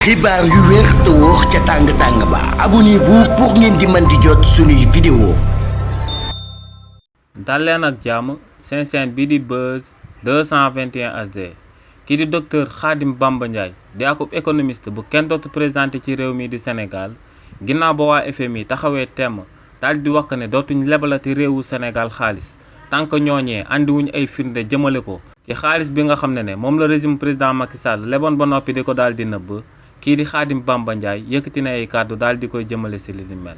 xibaar yu wér te wóor ca tàng ba abonnez-vous pour ngeen di mën di jot suñuy vidéo. dal leen ak jàmm seen chaîne bii di Buzz 221 HD kii di docteur Khadim Bamba Ndiaye di akub économiste bu kenn dootu présenté ci réew mi di Sénégal ginnaaw ba waa FMI taxawee temm daal di wax ne dootuñ lebalati réewu Sénégal xaalis tant que ñooñee andiwuñ ay firnde jëmale ko ci xaalis bi nga xam ne moom la régime président Macky Sall leboon ba noppi di ko daal di nëbb. kii di Khadim Bamba Ndiaye yëkkati na ay kàddu daal di koy jëmale si li ni mel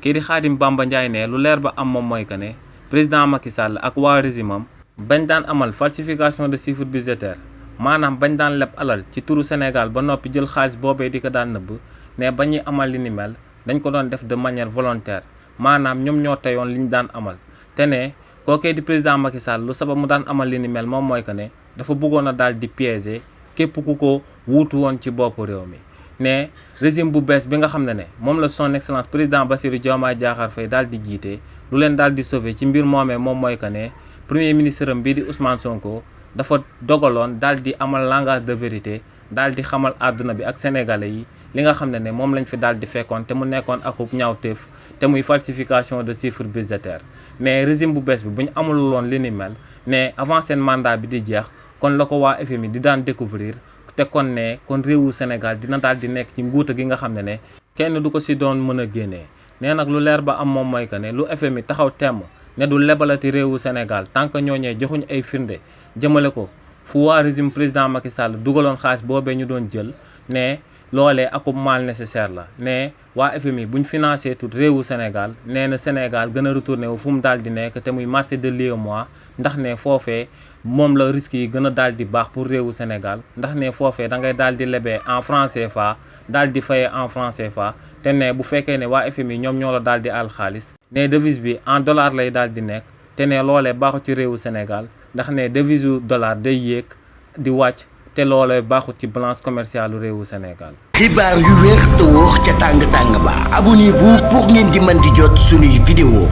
kii di Khadim Bamba Ndiaye ne lu leer ba am moom mooy que ne président Macky Sall ak waa régime am bañ daan amal falsification de chiffre budgétaire maanaam bañ daan leb alal ci turu Sénégal ba noppi jël xaalis boobee di ko daan nëbb ne ba ñuy amal li ni mel dañ ko doon def de manière volontaire maanaam ñoom ñoo teyoon li ñu daan amal te ne kookee di président Macky Sall lu sabab mu daan amal li ni mel moom mooy que ne dafa bëggoon a daal di piéger képp ku ko wuutu woon ci boppu réew mi ne régime bu bees bi nga xam ne moom la son excellence président Bassirou Diomaye Diakhar Faye daal di jiite lu leen daal di sauver ci mbir moomee moom mooy que ne premier ministre am bii di Ousmane Sonko dafa dogaloon daal di amal langage de vérité daal di xamal àdduna bi ak sénégalais yi li nga xam ne moom lañ fi daal di fekkoon te mu nekkoon akub ñaawteef te muy falsification de chiffre budgétaire mais régime bu bees bi bu ñu amuloon li ni mel ne avant seen mandat bi di jeex kon la ko waa FMI di daan découvrir te kon ne kon réewu Sénégal dina daal di nekk ci nguuta gi nga xam ne kenn du ko si doon mën a génnee nee nag lu leer ba am moom mooy que ne lu FMI taxaw temm ne du lebalati réewu Sénégal tant que ñooñee joxuñ ay firnde jëmale ko fu waa régime président Macky Sall dugaloon xaalis boobee ñu doon jël ne loolee akub mal nécessaire la ne waa FMI buñ financé tout réewu Sénégal nee na Sénégal gën a retourné wu fu mu daal di nekk te muy marché de l'UEMOA ndax ne foofee moom la risques yi gën a daal di baax pour réewu Sénégal ndax ne foofee da ngay daal di lebee en franc CFA daal di fayee en franc CFA te ne bu fekkee ne waa FMI ñoom ñoo la daal di àll xaalis ne devise bi en dollar lay daal di nekk te ne loolee baaxul ci réewu Sénégal ndax ne devise u dollar day yéeg di wàcc te loolee baaxul ci balance commerciale réewu Sénégal. xibaar yu wér te wóor ca tàng ba abonnez-vous pour ngeen di mën di jot suñuy vidéo.